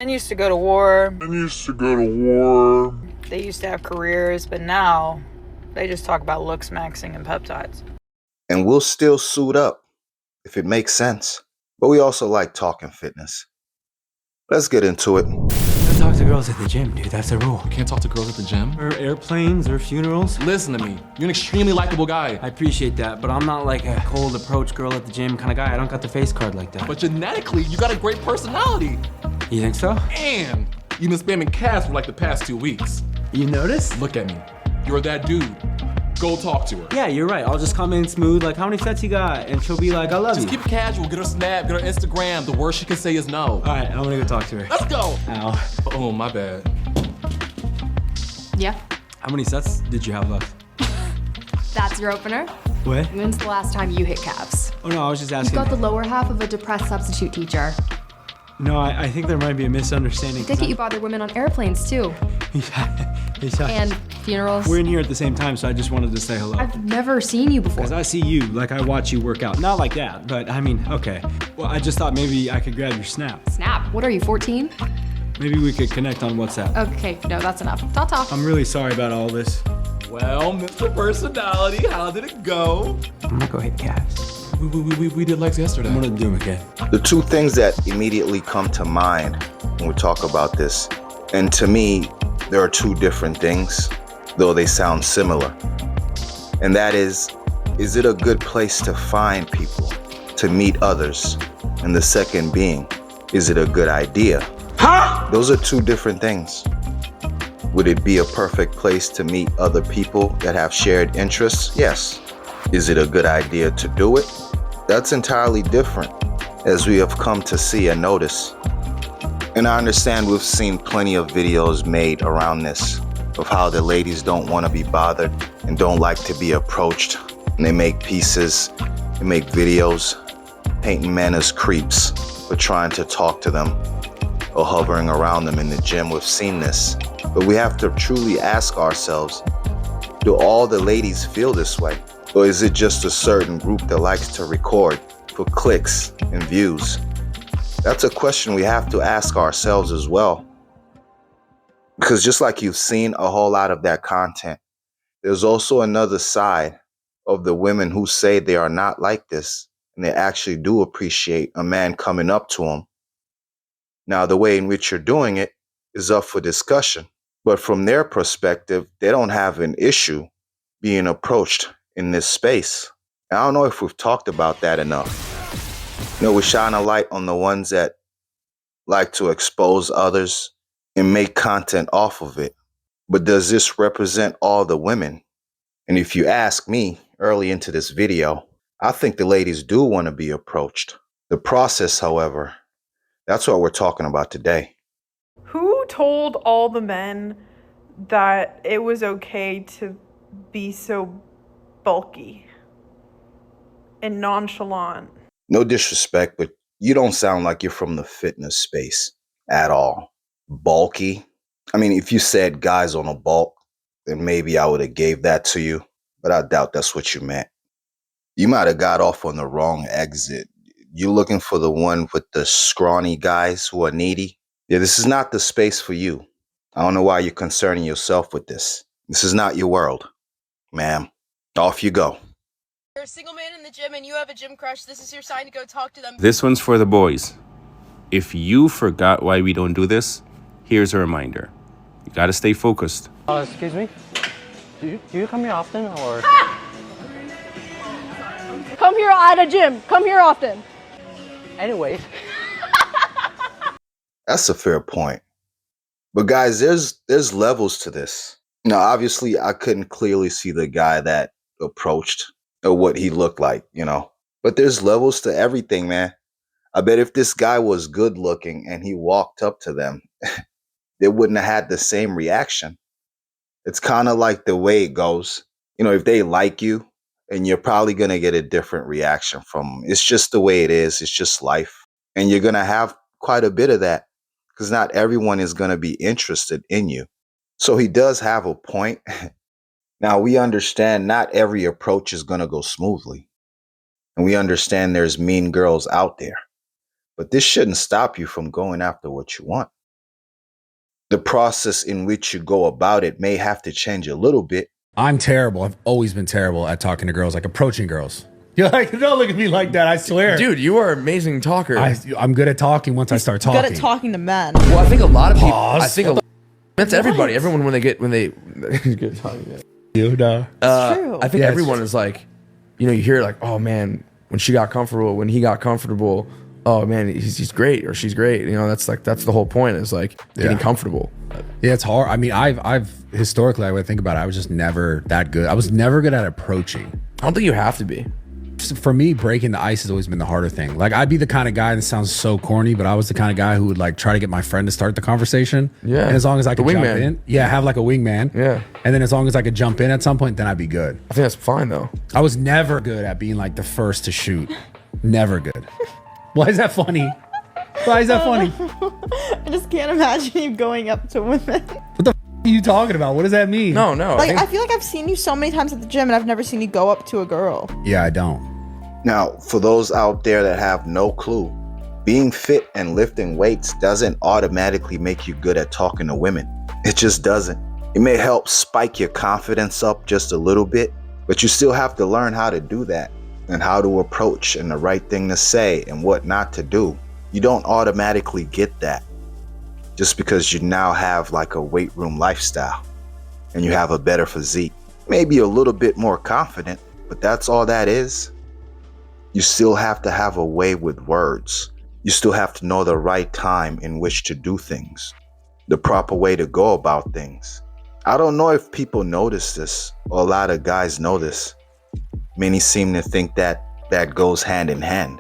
Men used to go to war. Men used to go to war. They used to have careers, but now they just talk about looks maxing and peptides. And we'll still suit up if it makes sense. But we also like talking fitness. Let's get into it. Don't talk to girls at the gym, dude. That's the rule. You can't talk to girls at the gym? Or airplanes or funerals. Listen to me. You're an extremely likable guy. I appreciate that, but I'm not like a cold approach girl at the gym kind of guy. I don't got the face card like that. But genetically, you got a great personality. You think so? And you've been spamming calves for like the past 2 weeks. You noticed? Look at me. You're that dude. Go talk to her. Yeah, you're right. I'll just come in smooth, like, how many sets you got? And she'll be like, I love you. Just keep it casual. Get her Snap, get her Instagram. The worst she can say is no. All right, I'm gonna go talk to her. Let's go. Ow. Oh, my bad. Yeah, How many sets did you have left? that's your opener. What? When's the last time you hit calves? Oh, no, I was just You've asking. got the lower half of a depressed substitute teacher. No, I think there might be a misunderstanding. I take it you bother women on airplanes too. Yeah. And funerals. We're in here at the same time, so I just wanted to say hello. I've never seen you before. Because I see you, like I watch you work out. Not like that, but I mean, okay. Well, I just thought maybe I could grab your snap. Snap. What are you, 14? Maybe we could connect on WhatsApp. Okay, no, that's enough. Ta-ta. I'm really sorry about all this. Well, Mr. Personality, how did it go? I'm gonna go hit calves. We did legs yesterday. I'm gonna do them again. The two things that immediately come to mind when we talk about this, and to me, there are two different things, though they sound similar. And that is it a good place to find people, to meet others? And the second being, is it a good idea? Huh? Those are two different things. Would it be a perfect place to meet other people that have shared interests? Yes. Is it a good idea to do it? That's entirely different, as we have come to see and notice. And I understand we've seen plenty of videos made around this, of how the ladies don't want to be bothered and don't like to be approached. And they make pieces, they make videos, painting men as creeps for trying to talk to them or hovering around them in the gym. We've seen this. But we have to truly ask ourselves, do all the ladies feel this way? Or is it just a certain group that likes to record for clicks and views? That's a question we have to ask ourselves as well. Because just like you've seen a whole lot of that content, there's also another side of the women who say they are not like this, and they actually do appreciate a man coming up to them. Now, the way in which you're doing it is up for discussion. But from their perspective, they don't have an issue being approached in this space. I don't know if we've talked about that enough. You know, we shine a light on the ones that like to expose others and make content off of it. But does this represent all the women? And if you ask me early into this video, I think the ladies do want to be approached. The process, however, that's what we're talking about today. Who told all the men that it was okay to be so bulky and nonchalant? No disrespect, but you don't sound like you're from the fitness space at all. Bulky. I mean, if you said guys on a bulk, then maybe I would have gave that to you, but I doubt that's what you meant. You might have got off on the wrong exit. You're looking for the one with the scrawny guys who are needy? Yeah, this is not the space for you. I don't know why you're concerning yourself with this. This is not your world. Ma'am, off you go. You're a single man in the gym and you have a gym crush. This is your sign to go talk to them. This one's for the boys. If you forgot why we don't do this, here's a reminder. You gotta stay focused. Excuse me? Do you come here often, or? Come here at a gym. Come here often. Anyways. That's a fair point. But guys, there's levels to this. Now, obviously, I couldn't clearly see the guy that approached or what he looked like, you know. But there's levels to everything, man. I bet if this guy was good looking and he walked up to them, they wouldn't have had the same reaction. It's kind of like the way it goes. You know, if they like you, and you're probably going to get a different reaction from them. It's just the way it is. It's just life. And you're going to have quite a bit of that because not everyone is going to be interested in you. So he does have a point. Now, we understand not every approach is going to go smoothly. And we understand there's mean girls out there. But this shouldn't stop you from going after what you want. The process in which you go about it may have to change a little bit. I'm terrible. I've always been terrible at talking to girls, like approaching girls. You're like, don't look at me like that, I swear. Dude, you are an amazing talker. I'm good at talking once I start talking. Good at talking to men. Well, I think a lot of people. Pause. I think that's everybody. Everyone when they good talking. You know. True. I think Yeah, everyone is like, you hear like, oh man, when she got comfortable, when he got comfortable, oh man, he's great or she's great. That's the whole point is like getting comfortable. Yeah, it's hard. I mean, I've historically, I would think about it, I was just never that good. I was never good at approaching. I don't think you have to be. For me, breaking the ice has always been the harder thing. Like, I'd be the kind of guy, that sounds so corny, but I was the kind of guy who would like try to get my friend to start the conversation. Yeah. And as long as I could jump wingman. in. Yeah, have like a wingman. Yeah. And then as long as I could jump in at some point, then I'd be good. I think that's fine though. I was never good at being like the first to shoot. Never good. Why is that funny? Why is that funny? I just can't imagine you going up to women. What the are you talking about? What does that mean? No. Like, I feel like I've seen you so many times at the gym and I've never seen you go up to a girl. Yeah, I don't. Now, for those out there that have no clue, being fit and lifting weights doesn't automatically make you good at talking to women. It just doesn't. It may help spike your confidence up just a little bit, but you still have to learn how to do that and how to approach and the right thing to say and what not to do. You don't automatically get that just because you now have like a weight room lifestyle and you have a better physique. Maybe a little bit more confident, but that's all that is. You still have to have a way with words. You still have to know the right time in which to do things, the proper way to go about things. I don't know if people notice this, or a lot of guys know this. Many seem to think that that goes hand in hand.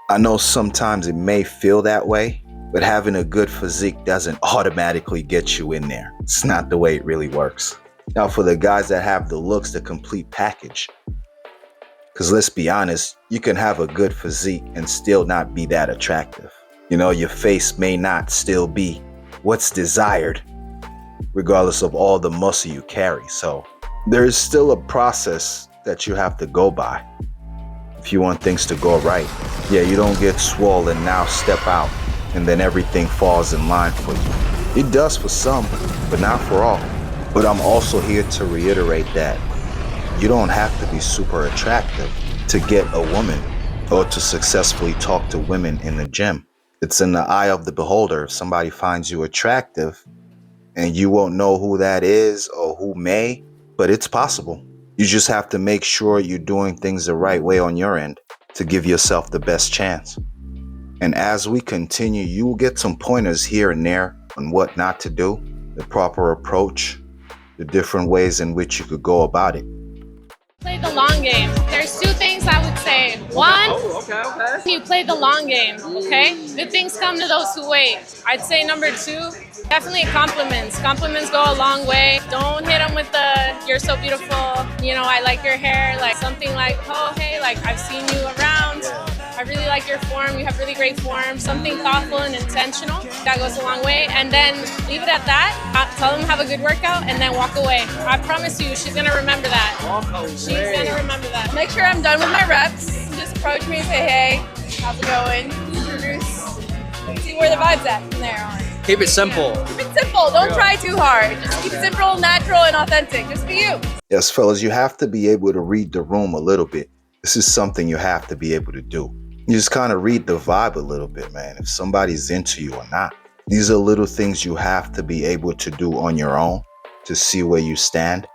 I know sometimes it may feel that way, but having a good physique doesn't automatically get you in there. It's not the way it really works. Now, for the guys that have the looks, the complete package, because let's be honest, you can have a good physique and still not be that attractive. Your face may not still be what's desired, regardless of all the muscle you carry. So there's still a process that you have to go by if you want things to go right. Yeah, you don't get swollen, now step out, and then everything falls in line for you. It does for some, but not for all. But I'm also here to reiterate that you don't have to be super attractive to get a woman or to successfully talk to women in the gym. It's in the eye of the beholder. If somebody finds you attractive, and you won't know who that is or who may, but it's possible. You just have to make sure you're doing things the right way on your end to give yourself the best chance. And as we continue, you will get some pointers here and there on what not to do, the proper approach, the different ways in which you could go about it. Play the long game. There's two things I would say. One, you play the long game, okay? Good things come to those who wait. I'd say number two, definitely compliments. Compliments go a long way. Don't hit them with the, you're so beautiful, I like your hair, like something like, oh, hey, like I've seen you around. I really like your form. You have really great form. Something thoughtful and intentional. That goes a long way. And then leave it at that. Tell them have a good workout and then walk away. I promise you, she's going to remember that. She's going to remember that. Make sure I'm done with my reps. Just approach me and say, hey, how's it going? Introduce. See where the vibe's at from there on. Keep it simple. Keep it simple. Don't try too hard. Just keep it simple, natural, and authentic. Just be you. Yes, fellas, you have to be able to read the room a little bit. This is something you have to be able to do. You just kind of read the vibe a little bit, man, if somebody's into you or not. These are little things you have to be able to do on your own to see where you stand,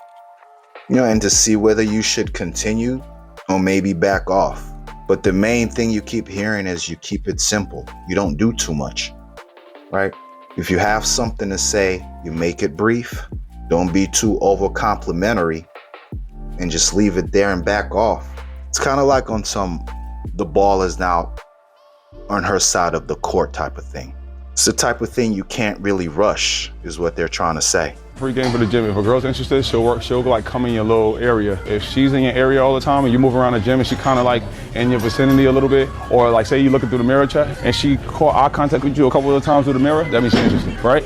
and to see whether you should continue or maybe back off. But the main thing you keep hearing is you keep it simple. You don't do too much, right? If you have something to say, you make it brief. Don't be too over complimentary and just leave it there and back off. It's kind of like on the ball is now on her side of the court type of thing. It's the type of thing you can't really rush, is what they're trying to say. Free game for the gym. If a girl's interested, she'll like come in your little area. If she's in your area all the time and you move around the gym and she kind of like in your vicinity a little bit, or like say you looking through the mirror chat and she caught eye contact with you a couple of times through the mirror, that means she's interested, right?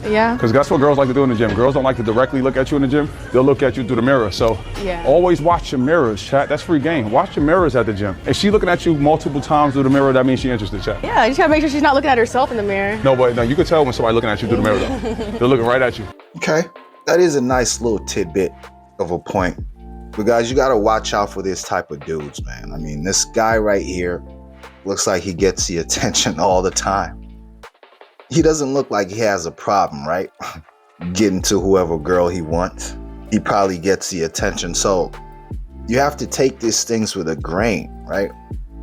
Yeah. Because that's what girls like to do in the gym. Girls don't like to directly look at you in the gym. They'll look at you through the mirror. So Yeah. always watch your mirrors, chat. That's free game. Watch your mirrors at the gym. If she's looking at you multiple times through the mirror, that means she's interested, chat. Yeah, you just gotta make sure she's not looking at herself in the mirror. No, but no, you can tell when somebody's looking at you through the mirror, though. They're looking right at you. Okay, that is a nice little tidbit of a point. But guys, you gotta watch out for this type of dudes, man. I mean, this guy right here looks like he gets the attention all the time. He doesn't look like he has a problem, right? Getting to whoever girl he wants. He probably gets the attention. So you have to take these things with a grain, right?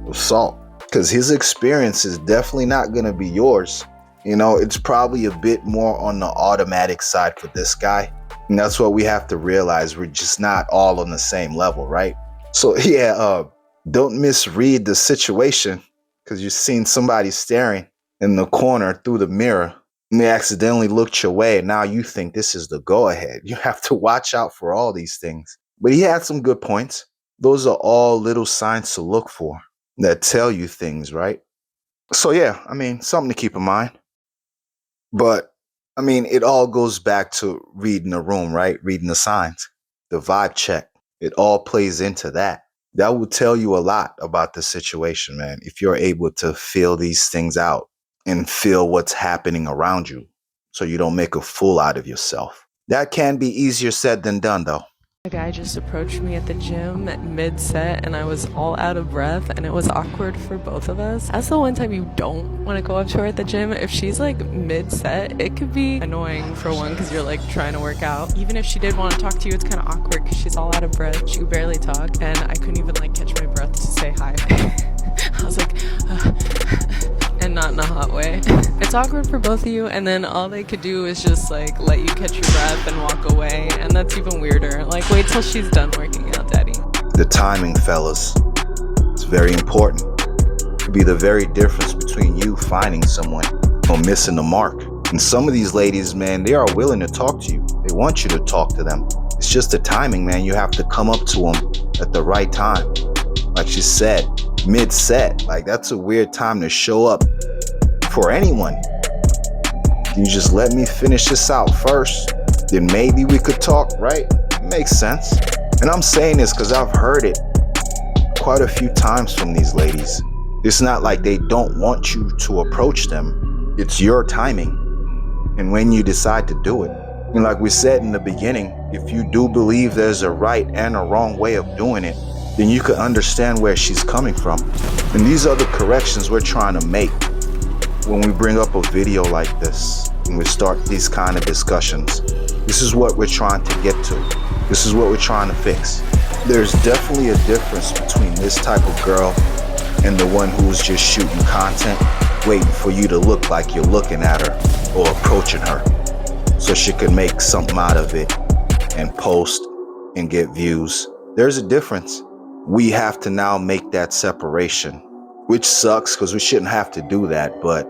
Of salt. Because his experience is definitely not gonna be yours. You know, it's probably a bit more on the automatic side for this guy. And that's what we have to realize. We're just not all on the same level, right? So yeah, don't misread the situation because you've seen somebody staring in the corner through the mirror and they accidentally looked your way and now you think this is the go-ahead. You have to watch out for all these things. But he had some good points. Those are all little signs to look for that tell you things, right? So yeah, I mean, something to keep in mind. But I mean, it all goes back to reading the room, right? Reading the signs, the vibe check. It all plays into that. That will tell you a lot about the situation, man, if you're able to feel these things out and feel what's happening around you so you don't make a fool out of yourself. That can be easier said than done, though. A guy just approached me at the gym mid-set and I was all out of breath and it was awkward for both of us. That's the one time you don't want to go up to her at the gym. If she's like mid-set, it could be annoying for one because you're like trying to work out. Even if she did want to talk to you, it's kind of awkward because she's all out of breath. She could barely talk and I couldn't even like catch my breath to say hi. I was like, and not in a hot way. It's awkward for both of you and then all they could do is just like let you catch your breath and walk away, and that's even weirder. Like, wait till she's done working out, daddy. The timing, fellas, it's very important. It could be the very difference between you finding someone or missing the mark. And some of these ladies, man, they are willing to talk to you. They want you to talk to them. It's just the timing, man. You have to come up to them at the right time. Like she said, mid-set, like that's a weird time to show up for anyone. You just let me finish this out first, then maybe we could talk, right? It makes sense. And I'm saying this because I've heard it quite a few times from these ladies. It's not like they don't want you to approach them. It's your timing and when you decide to do it. And like we said in the beginning, if you do believe there's a right and a wrong way of doing it, then you can understand where she's coming from. And these are the corrections we're trying to make when we bring up a video like this and we start these kind of discussions. This is what we're trying to get to. This is what we're trying to fix. There's definitely a difference between this type of girl and the one who's just shooting content, waiting for you to look like you're looking at her or approaching her so she can make something out of it and post and get views. There's a difference. We have to now make that separation, which sucks because we shouldn't have to do that, but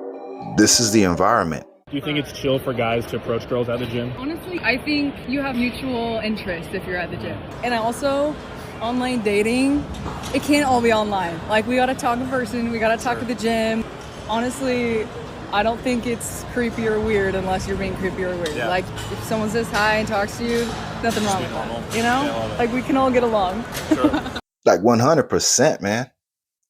this is the environment. Do you think it's chill for guys to approach girls at the gym? Honestly, I think you have mutual interest if you're at the gym. And I also, online dating, it can't all be online. Like, we gotta talk in person, we gotta talk at the gym. Honestly, I don't think it's creepy or weird unless you're being creepy or weird. Yeah. Like, if someone says hi and talks to you, nothing wrong with that. You know? Yeah, like, we can all get along. Like 100%, man.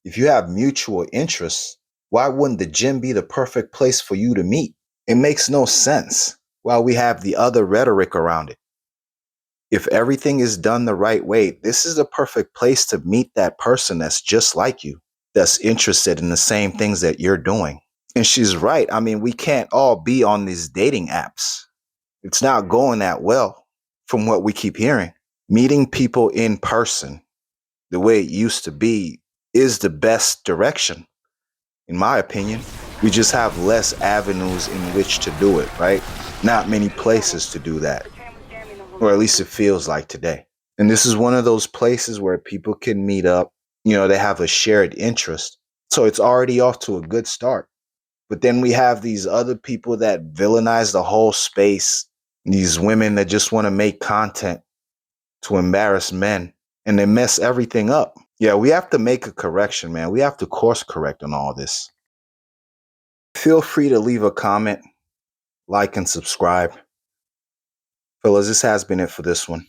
If you have mutual interests, why wouldn't the gym be the perfect place for you to meet? It makes no sense while we have the other rhetoric around it. If everything is done the right way, this is the perfect place to meet that person that's just like you, that's interested in the same things that you're doing. And she's right. I mean, we can't all be on these dating apps. It's not going that well from what we keep hearing. Meeting people in person, the way it used to be, is the best direction, in my opinion. We just have less avenues in which to do it, right? Not many places to do that, or at least it feels like today. And this is one of those places where people can meet up. You know, they have a shared interest. So it's already off to a good start. But then we have these other people that villainize the whole space, these women that just want to make content to embarrass men, and they mess everything up. Yeah, we have to make a correction, man. We have to course correct on all this. Feel free to leave a comment, like, and subscribe. Fellas, this has been it for this one.